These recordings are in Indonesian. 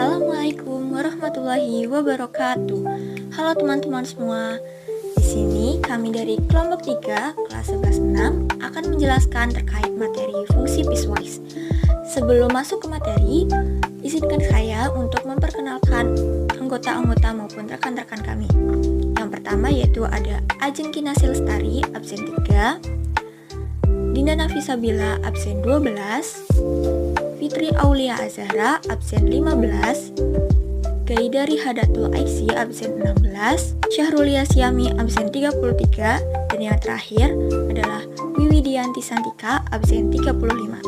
Assalamualaikum warahmatullahi wabarakatuh. Halo teman-teman semua. Di sini kami dari kelompok 3 kelas 11-6 akan menjelaskan terkait materi fungsi piecewise. Sebelum masuk ke materi, izinkan saya untuk memperkenalkan anggota-anggota maupun rekan-rekan kami. Yang pertama yaitu ada Ajeng Kinasih Lestari absen 3, Dinda Nafisabila absen 12, Fitri Aulia Azhara absen 15, Gaidari Hadatul Aisy absen 16, Syahrul Yasyami absen 33, dan yang terakhir adalah Wiwidianti Santika absen 35.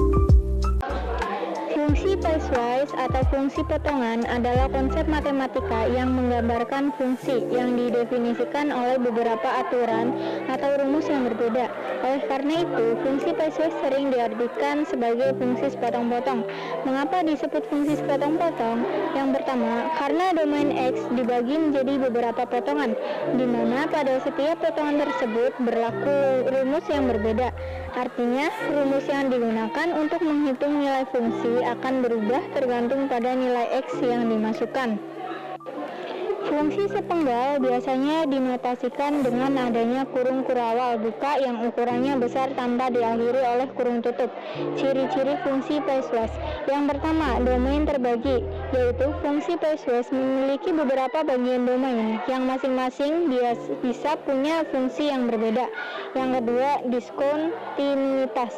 Fungsi piecewise atau fungsi potongan adalah konsep matematika yang menggambarkan fungsi yang didefinisikan oleh beberapa aturan atau rumus yang berbeda. Oleh karena itu, fungsi piecewise sering diartikan sebagai fungsi sepotong-potong. Mengapa disebut fungsi sepotong-potong? Yang pertama, karena domain X dibagi menjadi beberapa potongan, di mana pada setiap potongan tersebut berlaku rumus yang berbeda. Artinya, rumus yang digunakan untuk menghitung nilai fungsi akan berubah tergantung pada nilai X yang dimasukkan. Fungsi sepenggal biasanya dinotasikan dengan adanya kurung kurawal buka yang ukurannya besar tanpa diakhiri oleh kurung tutup. Ciri-ciri fungsi piecewise. Yang pertama, domain terbagi, yaitu fungsi piecewise memiliki beberapa bagian domain yang masing-masing bisa punya fungsi yang berbeda. Yang kedua, diskontinuitas.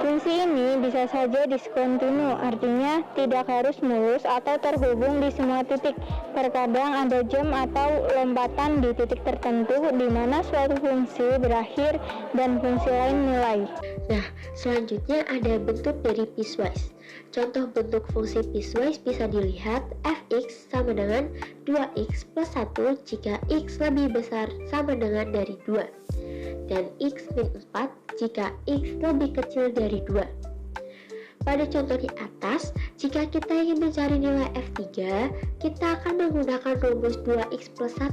Fungsi ini bisa saja diskontinu, artinya tidak harus mulus atau terhubung di semua titik. Terkadang ada jam atau lompatan di titik tertentu di mana suatu fungsi berakhir dan fungsi lain mulai. Nah, selanjutnya ada bentuk dari piecewise. Contoh bentuk fungsi piecewise bisa dilihat fx sama dengan 2x plus 1 jika x lebih besar sama dengan dari 2, dan x min 4 jika x lebih kecil dari 2. Pada contoh di atas, jika kita ingin mencari nilai f3, kita akan menggunakan rumus 2x plus 1,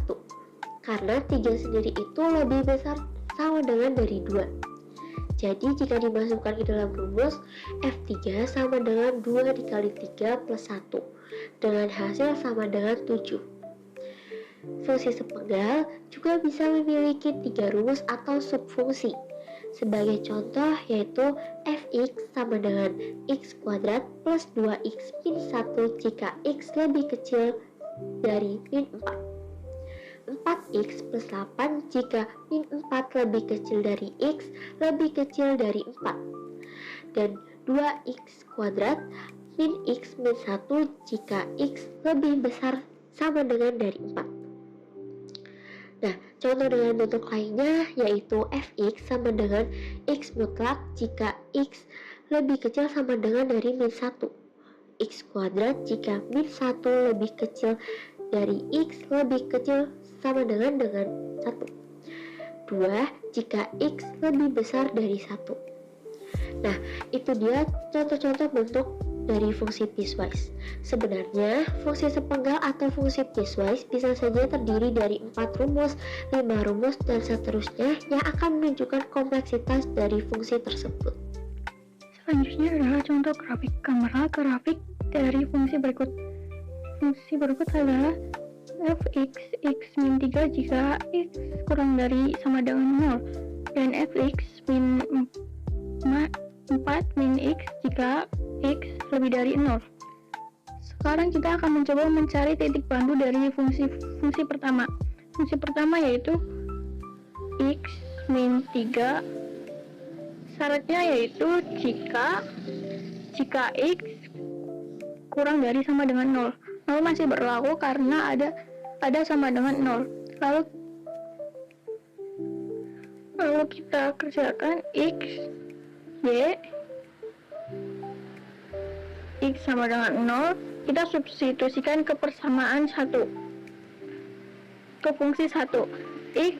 karena 3 sendiri itu lebih besar sama dengan dari 2. Jadi jika dimasukkan ke dalam rumus, f3 sama dengan 2 dikali 3 plus 1, dengan hasil sama dengan 7. Fungsi sepenggal juga bisa memiliki 3 rumus atau subfungsi. Sebagai contoh yaitu fx sama dengan x kuadrat plus 2x min 1 jika x lebih kecil dari min 4. 4x plus 8 jika min 4 lebih kecil dari x lebih kecil dari 4. Dan 2x kuadrat min x min 1 jika x lebih besar sama dengan dari 4. Nah, contoh dengan bentuk lainnya yaitu fx sama dengan x mutlak jika x lebih kecil sama dengan dari min 1. X kuadrat jika min 1 lebih kecil dari x lebih kecil sama dengan 1. 2 jika x lebih besar dari 1. Nah, itu dia contoh-contoh bentuk dari fungsi piecewise. Sebenarnya, fungsi sepenggal atau fungsi piecewise bisa saja terdiri dari 4 rumus, 5 rumus, dan seterusnya yang akan menunjukkan kompleksitas dari fungsi tersebut. Selanjutnya adalah contoh grafik gambaran grafik dari fungsi berikut. Fungsi berikut adalah fx x min 3 jika x kurang dari sama dengan 0, dan fx min 4 min x jika x lebih dari 0. Sekarang kita akan mencoba mencari titik pandu dari fungsi pertama. Fungsi pertama yaitu x min 3. Syaratnya yaitu jika x kurang dari sama dengan 0. 0 masih berlaku karena ada sama dengan 0. Lalu kita kerjakan x sama dengan 0, kita substitusikan ke persamaan 1, ke fungsi 1. X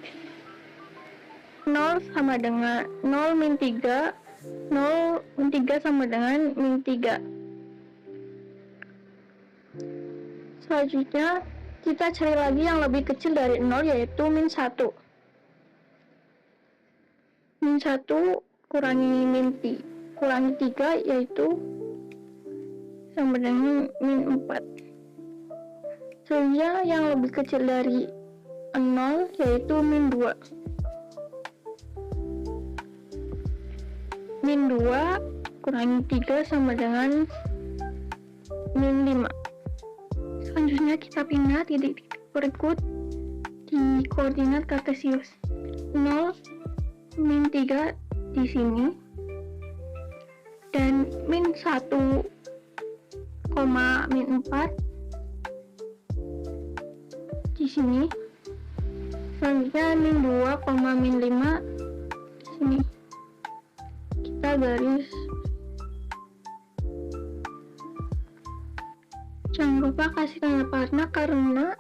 0 sama dengan 0 min 3, 0 min 3 sama dengan min 3. Selanjutnya kita cari lagi yang lebih kecil dari 0 yaitu min 1. Min 1 kurangi 3 yaitu sama dengan min 4. Selanjutnya yang lebih kecil dari 0 yaitu min 2. Min 2 kurangi 3 sama dengan min 5. Selanjutnya kita pindah titik berikut di koordinat kartesius. 0, min 3 di sini, dan min 1, min 4 di sini. Selanjutnya min 2, min 5 di sini. Kita garis. Jangan lupa kasih tanda panah karena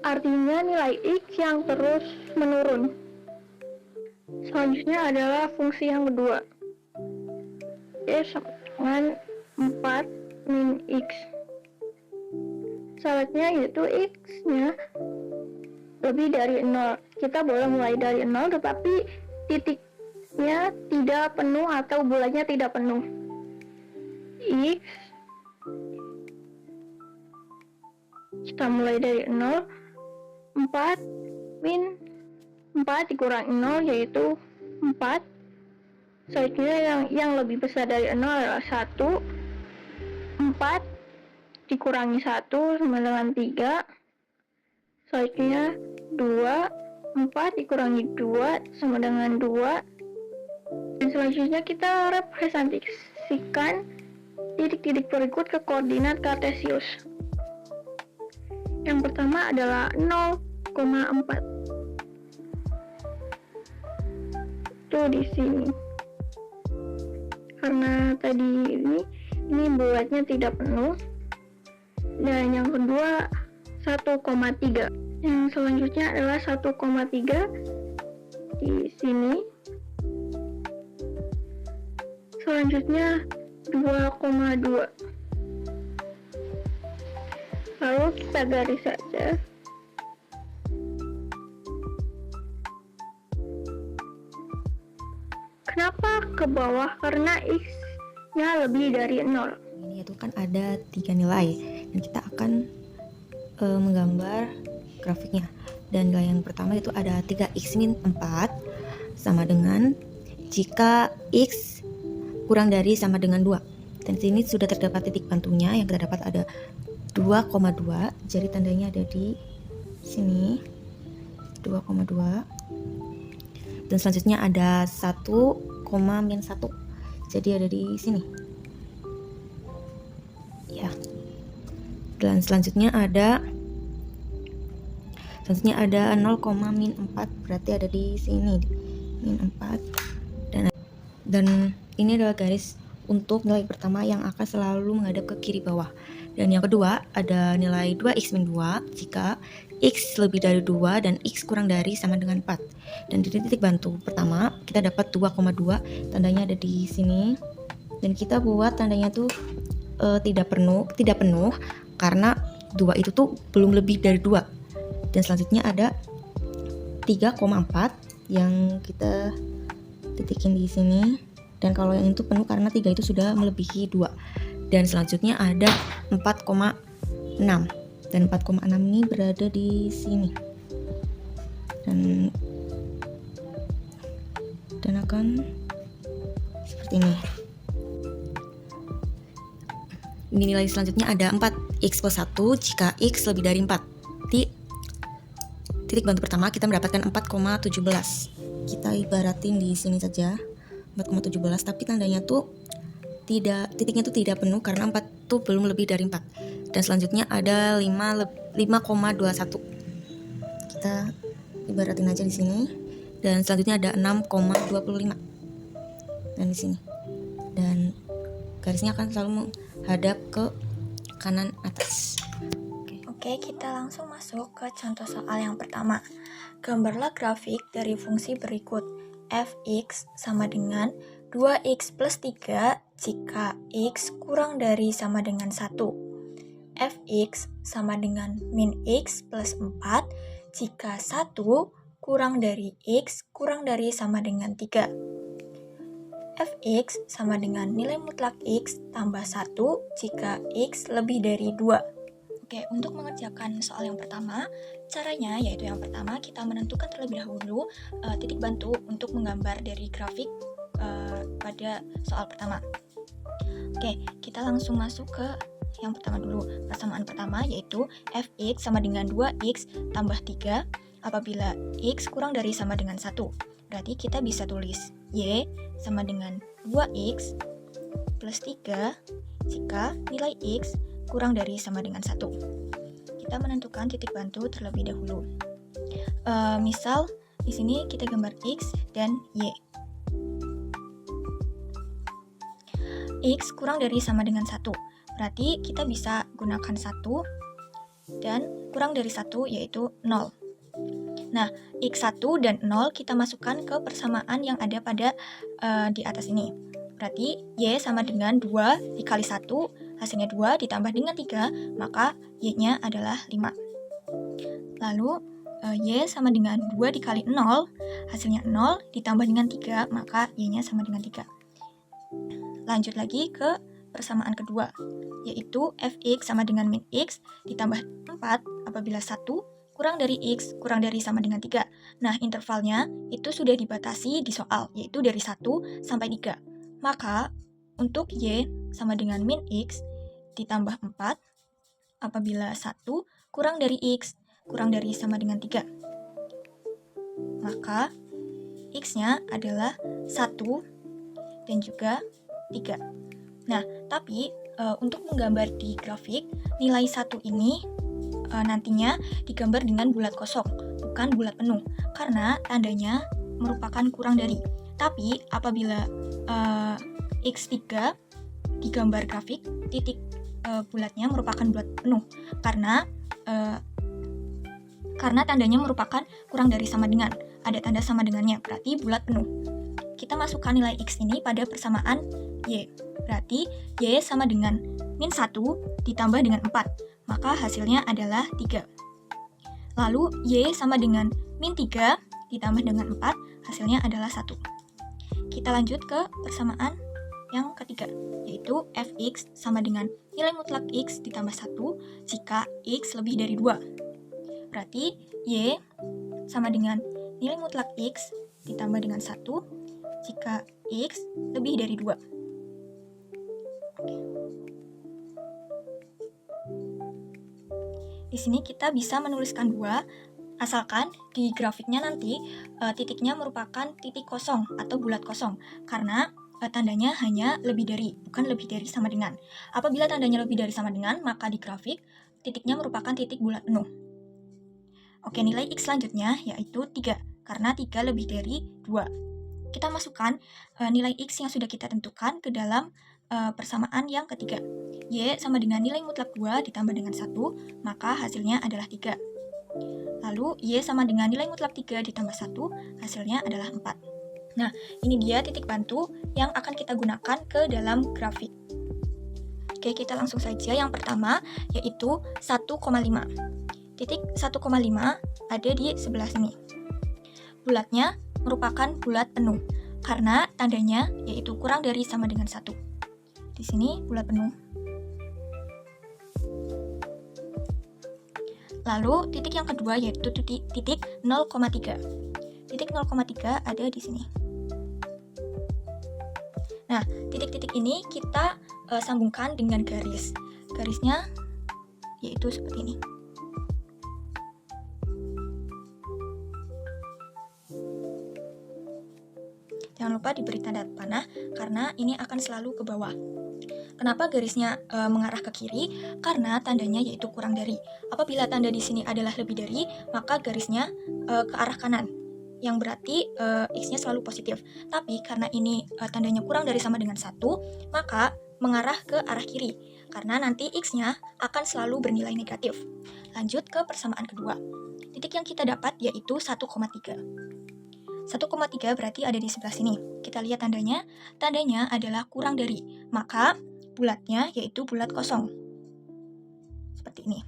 artinya nilai X yang terus menurun. Selanjutnya adalah fungsi yang kedua. Y sama dengan 4 min X. Syaratnya yaitu X-nya lebih dari 0. Kita boleh mulai dari 0, tetapi titiknya tidak penuh atau bulatnya tidak penuh. X, kita mulai dari 0, 4 min 4 dikurangi 0 yaitu 4. Selanjutnya yang lebih besar dari 0 adalah 1. 4 dikurangi 1 sama dengan 3. Selanjutnya 2. 4 dikurangi 2 sama dengan 2. Dan selanjutnya kita representasikan titik-titik berikut ke koordinat kartesius. Yang pertama adalah 0,4. Itu di sini. Karena tadi ini bulatnya tidak penuh. Dan yang kedua 1,3. Yang selanjutnya adalah 1,3 di sini. Selanjutnya 2,2. Lalu kita garis saja. Kenapa ke bawah? Karena X-nya lebih dari 0. Ini itu kan ada 3 nilai dan kita akan menggambar grafiknya. Dan nilai yang pertama itu ada 3x min 4 sama dengan jika x kurang dari sama dengan 2. Dan di sini sudah terdapat titik bantunya yang kita dapat ada 2,2. Jadi tandanya ada di sini 2,2. Dan selanjutnya ada 1, min 1. Jadi ada di sini. Ya. Dan selanjutnya ada 0, min 4, berarti ada di sini min 4. Dan ini adalah garis untuk nilai pertama yang akan selalu menghadap ke kiri bawah. Dan yang kedua ada nilai 2x min 2 jika x lebih dari 2 dan x kurang dari sama dengan 4. Dan di titik bantu pertama kita dapat 2,2, tandanya ada di sini. Dan kita buat tandanya tuh tidak penuh karena 2 itu tuh belum lebih dari 2. Dan selanjutnya ada 3,4 yang kita titikin di sini. Dan kalau yang itu penuh karena 3 itu sudah melebihi 2. Dan selanjutnya ada 4,6. Dan 4,6 ini berada di sini. Dan akan seperti ini. Ini nilai selanjutnya ada 4x plus 1 jika x lebih dari 4. Di titik bantu pertama kita mendapatkan 4,17. Kita ibaratin di sini saja 4,17, tapi tandanya tuh titiknya tuh tidak penuh karena 4 tuh belum lebih dari 4. Dan selanjutnya ada 5,21. Kita ibaratin aja di sini. Dan selanjutnya ada 6,25. Dan di sini. Dan garisnya akan selalu menghadap ke kanan atas. Oke, kita langsung masuk ke contoh soal yang pertama. Gambarlah grafik dari fungsi berikut. Fx sama dengan 2x plus 3 jika x kurang dari sama dengan 1. Fx sama dengan min x plus 4 jika 1 kurang dari x kurang dari sama dengan 3. Fx sama dengan nilai mutlak x tambah 1 jika x lebih dari 2. Oke, untuk mengerjakan soal yang pertama, caranya yaitu yang pertama kita menentukan terlebih dahulu titik bantu untuk menggambar dari grafik pada soal pertama. Oke, kita langsung masuk ke yang pertama dulu. Persamaan pertama yaitu fx sama dengan 2x tambah 3 apabila x kurang dari sama dengan 1. Berarti kita bisa tulis y sama dengan 2x plus 3 jika nilai x kurang dari sama dengan 1. Kita menentukan titik bantu terlebih dahulu. Misal di sini kita gambar x dan y. X kurang dari sama dengan 1. Berarti kita bisa gunakan 1 dan kurang dari 1 yaitu 0. Nah, x1 dan 0 kita masukkan ke persamaan yang ada pada di atas ini. Berarti y sama dengan 2 dikali 1, hasilnya 2 ditambah dengan 3, maka y-nya adalah 5. Lalu y sama dengan 2 dikali 0, hasilnya 0 ditambah dengan 3, maka y-nya sama dengan 3. Lanjut lagi ke persamaan kedua, yaitu fx sama dengan min x ditambah 4 apabila 1 kurang dari x kurang dari sama dengan 3. Nah, intervalnya itu sudah dibatasi di soal, yaitu dari 1 sampai 3. Maka, untuk y sama dengan min x ditambah 4 apabila 1 kurang dari x kurang dari sama dengan 3. Maka, x-nya adalah 1 dan juga 3. Nah, tapi untuk menggambar di grafik, nilai 1 ini nantinya digambar dengan bulat kosong, bukan bulat penuh, karena tandanya merupakan kurang dari. Tapi apabila x3 digambar grafik, titik bulatnya merupakan bulat penuh, karena tandanya merupakan kurang dari sama dengan, ada tanda sama dengannya, berarti bulat penuh. Kita masukkan nilai x ini pada persamaan y. Berarti y sama dengan min 1 ditambah dengan 4. Maka hasilnya adalah 3. Lalu y sama dengan min 3 ditambah dengan 4. Hasilnya adalah 1. Kita lanjut ke persamaan yang ketiga, yaitu fx sama dengan nilai mutlak x ditambah 1 jika x lebih dari 2. Berarti y sama dengan nilai mutlak x ditambah dengan 1 jika x lebih dari 2. Di sini kita bisa menuliskan 2, asalkan di grafiknya nanti titiknya merupakan titik kosong atau bulat kosong, karena tandanya hanya lebih dari, bukan lebih dari sama dengan. Apabila tandanya lebih dari sama dengan, maka di grafik titiknya merupakan titik bulat penuh. Oke, nilai x selanjutnya yaitu 3, karena 3 lebih dari 2. Kita masukkan nilai x yang sudah kita tentukan ke dalam persamaan yang ketiga. Y sama dengan nilai mutlak 2 ditambah dengan 1, maka hasilnya adalah 3. Lalu y sama dengan nilai mutlak 3 ditambah 1, hasilnya adalah 4. Nah, ini dia titik bantu yang akan kita gunakan ke dalam grafik. Oke, kita langsung saja. Yang pertama yaitu 1,5. Titik 1,5 ada di sebelah sini. Bulatnya merupakan bulat penuh, karena tandanya yaitu kurang dari sama dengan 1. Di sini bulat penuh. Lalu titik yang kedua yaitu titik 0,3. Titik 0,3 ada di sini. Nah, titik-titik ini kita sambungkan dengan garis. Garisnya yaitu seperti ini. Jangan lupa diberi tanda panah karena ini akan selalu ke bawah. Kenapa garisnya mengarah ke kiri? Karena tandanya yaitu kurang dari. Apabila tanda di sini adalah lebih dari, maka garisnya ke arah kanan, yang berarti x-nya selalu positif. Tapi karena ini tandanya kurang dari sama dengan 1, maka mengarah ke arah kiri, karena nanti x-nya akan selalu bernilai negatif. Lanjut ke persamaan kedua. Titik yang kita dapat yaitu 1,3. 1,3 berarti ada di sebelah sini. Kita lihat tandanya adalah kurang dari, maka bulatnya yaitu bulat kosong. Seperti ini.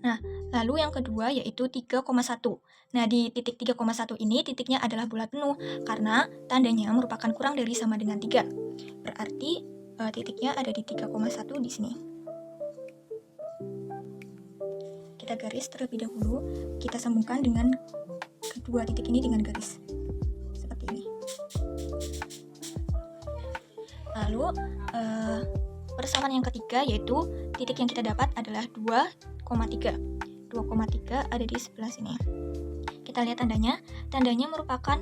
Nah, lalu yang kedua yaitu 3,1. Nah, di titik 3,1 ini titiknya adalah bulat penuh, karena tandanya merupakan kurang dari sama dengan 3. Berarti titiknya ada di 3,1 di sini. kita garis terlebih dahulu, kita sambungkan dengan kedua titik ini dengan garis seperti ini. Lalu persamaan yang ketiga, yaitu titik yang kita dapat adalah 2,3. 2,3 ada di sebelah sini. Kita lihat tandanya merupakan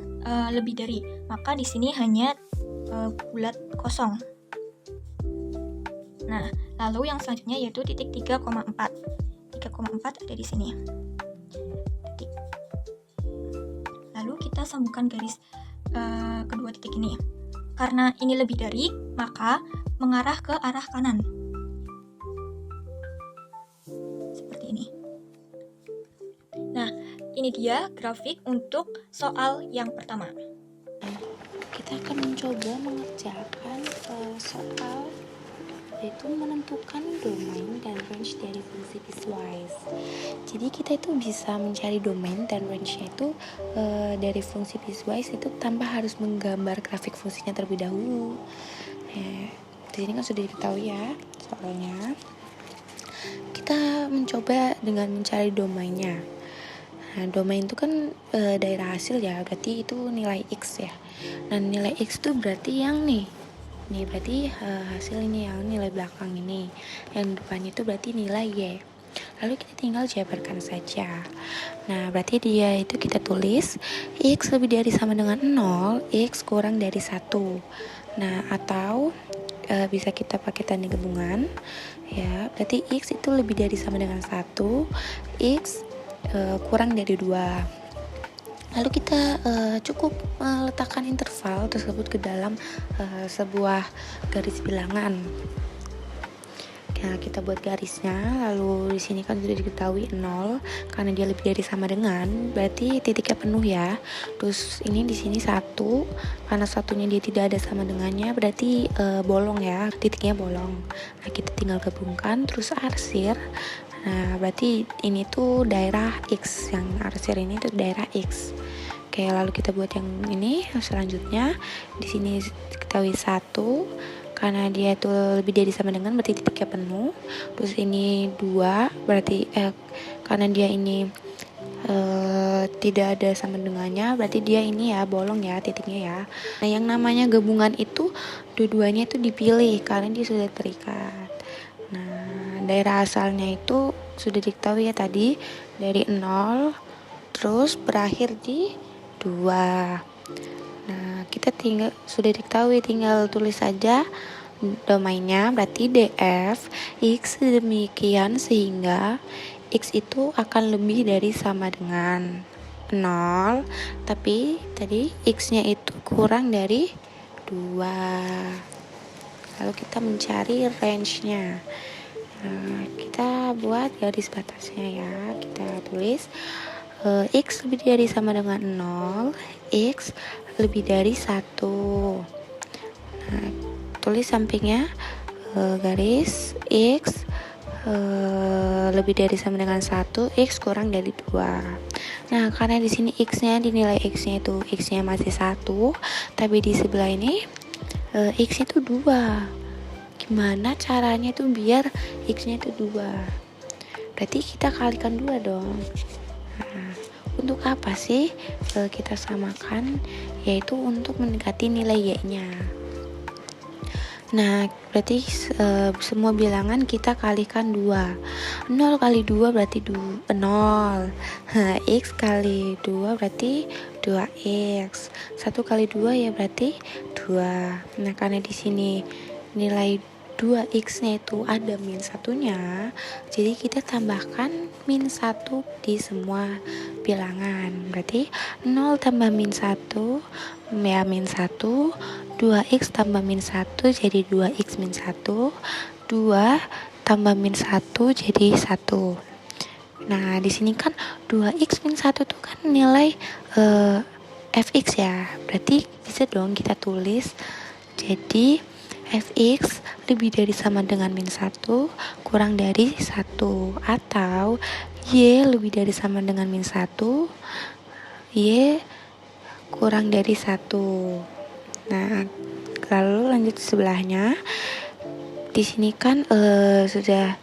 lebih dari, maka di sini hanya bulat kosong. Nah, lalu yang selanjutnya yaitu titik 3,4. 3,4 ada di sini. Titik. Lalu kita sambungkan garis kedua titik ini. Karena ini lebih dari, maka mengarah ke arah kanan. Seperti ini. Nah, ini dia grafik untuk soal yang pertama. Kita akan mencoba mengerjakan soal yaitu menentukan domain dan range dari fungsi piecewise. Jadi kita itu bisa mencari domain dan range-nya itu dari fungsi piecewise itu tanpa harus menggambar grafik fungsinya terlebih dahulu. Nah, di sini kan sudah diketahui ya soalnya. Kita mencoba dengan mencari domainnya. Nah, domain itu kan daerah hasil ya, berarti itu nilai X ya. Dan nilai X itu berarti yang nih berarti hasil ini yang nilai belakang ini. Yang depannya itu berarti nilai Y. Lalu kita tinggal jabarkan saja. Nah, berarti dia itu kita tulis X lebih dari sama dengan 0, X kurang dari 1. Nah, atau bisa kita pakai tanda gabungan ya, berarti X itu lebih dari sama dengan 1, X kurang dari 2. Lalu kita cukup meletakkan interval tersebut ke dalam sebuah garis bilangan. Nah, kita buat garisnya, lalu di sini kan sudah diketahui 0 karena dia lebih dari sama dengan, berarti titiknya penuh ya. Terus ini di sini 1, karena satunya dia tidak ada sama dengannya, berarti bolong ya, titiknya bolong. Nah, kita tinggal gabungkan terus arsir. Nah, berarti ini tuh daerah X, yang arsir ini tuh daerah X. Oke, lalu kita buat yang ini selanjutnya. Di sini ketahui 1 karena dia itu lebih dari sama dengan, berarti titiknya penuh. Terus ini 2 berarti karena dia ini tidak ada sama dengannya, berarti dia ini ya bolong ya titiknya ya. Nah, yang namanya gabungan itu dua-duanya itu dipilih karena dia sudah terikat. Nah, daerah asalnya itu sudah diketahui ya tadi, dari 0 terus berakhir di 2. Nah, kita sudah diketahui, tinggal tulis saja domainnya, berarti df X demikian sehingga X itu akan lebih dari sama dengan 0, tapi tadi X nya itu kurang dari 2. Lalu kita mencari range-nya. Nah, kita buat garis batasnya ya. Kita tulis X lebih dari sama dengan 0, X lebih dari 1. Nah, tulis sampingnya garis X lebih dari sama dengan 1, X kurang dari 2. Nah, karena di sini X-nya, dinilai X-nya itu X-nya masih 1, tapi di sebelah ini X itu 2. Gimana caranya tuh biar X nya itu 2? Berarti kita kalikan 2 dong. Nah, untuk apa sih kita samakan? Yaitu untuk mendekati nilai Y nya. Nah, berarti semua bilangan kita kalikan 2. 0 kali 2 berarti 0. X kali 2 berarti 2X. 1 kali 2 ya berarti 2. Nah, karena di sini nilai 2X nya itu ada min satunya, jadi kita tambahkan min 1 di semua bilangan. Berarti 0 tambah min 1 ya min 1, 2X tambah min 1 jadi 2X min 1, 2 tambah min 1 jadi 1. Nah, di sini kan 2X min 1 tuh kan nilai fx ya. Berarti bisa dong kita tulis jadi fx lebih dari sama dengan min 1 kurang dari 1, atau y lebih dari sama dengan min 1, y kurang dari 1. Nah, lalu lanjut sebelahnya. Di sini kan sudah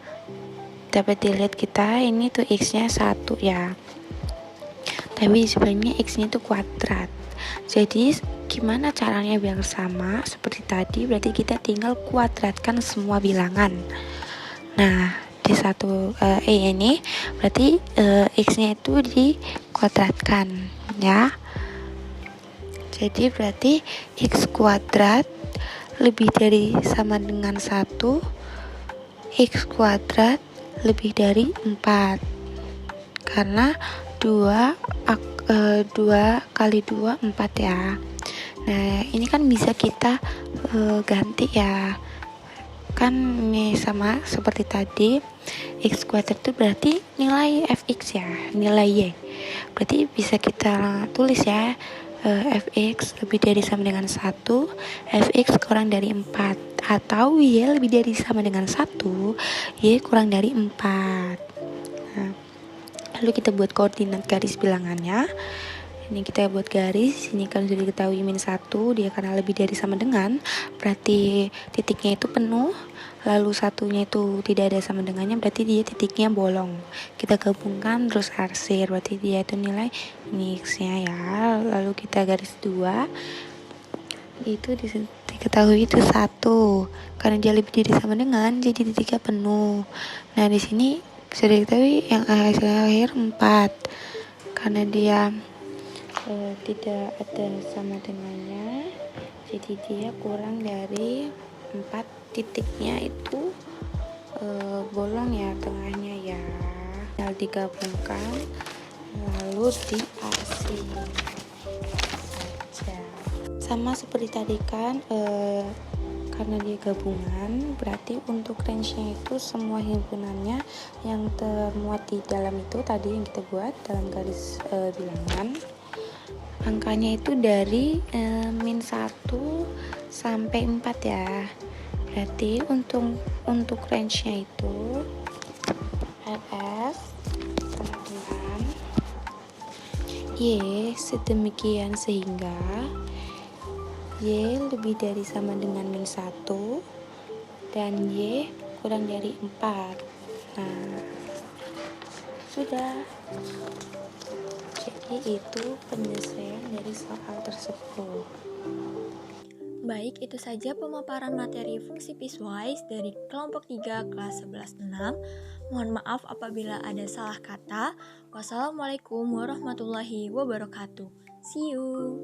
dapat dilihat kita ini tuh x-nya 1 ya. Tapi sebenarnya x-nya itu kuadrat. Jadi gimana caranya biar sama seperti tadi? Berarti kita tinggal kuadratkan semua bilangan. Nah, di satu ini berarti x-nya itu dikuadratkan ya. Jadi berarti x kuadrat lebih dari sama dengan 1, x kuadrat lebih dari 4, karena 2 kali 2 4 ya. Nah ini kan bisa kita ganti ya, kan ini sama seperti tadi. X kuadrat itu berarti nilai fx ya, nilai y. Berarti bisa kita tulis ya, fx lebih dari sama dengan 1, fx kurang dari 4, atau y lebih dari sama dengan 1, y kurang dari 4. Nah, lalu kita buat koordinat garis bilangannya. Ini kita buat garis, ini kan sudah diketahui -1, dia karena lebih dari sama dengan, berarti titiknya itu penuh, lalu satunya itu tidak ada sama dengannya, berarti dia titiknya bolong. Kita gabungkan terus arsir, berarti dia itu nilai ini x-nya ya. Lalu kita garis 2, itu diketahui itu 1, karena dia lebih dari sama dengan, jadi titiknya penuh. Nah di sini sudah diketahui yang hasilnya akhir 4, karena dia tidak ada sama dengannya, jadi dia kurang dari 4, titiknya itu bolong ya tengahnya ya. Tinggal digabungkan lalu diarsir saja. Sama seperti tadi kan, karena dia gabungan, berarti untuk range-nya itu semua himpunannya yang termuat di dalam itu tadi yang kita buat dalam garis bilangan, angkanya itu dari -1 sampai 4 ya. Berarti untuk range-nya itu RS dengan Y sedemikian sehingga Y lebih dari sama dengan -1 dan Y kurang dari 4. Nah, sudah. Jadi itu penyelesaian dari soal tersebut. Baik, itu saja pemaparan materi fungsi piecewise dari kelompok 3 kelas 11-6. Mohon maaf apabila ada salah kata. Wassalamualaikum warahmatullahi wabarakatuh. See you.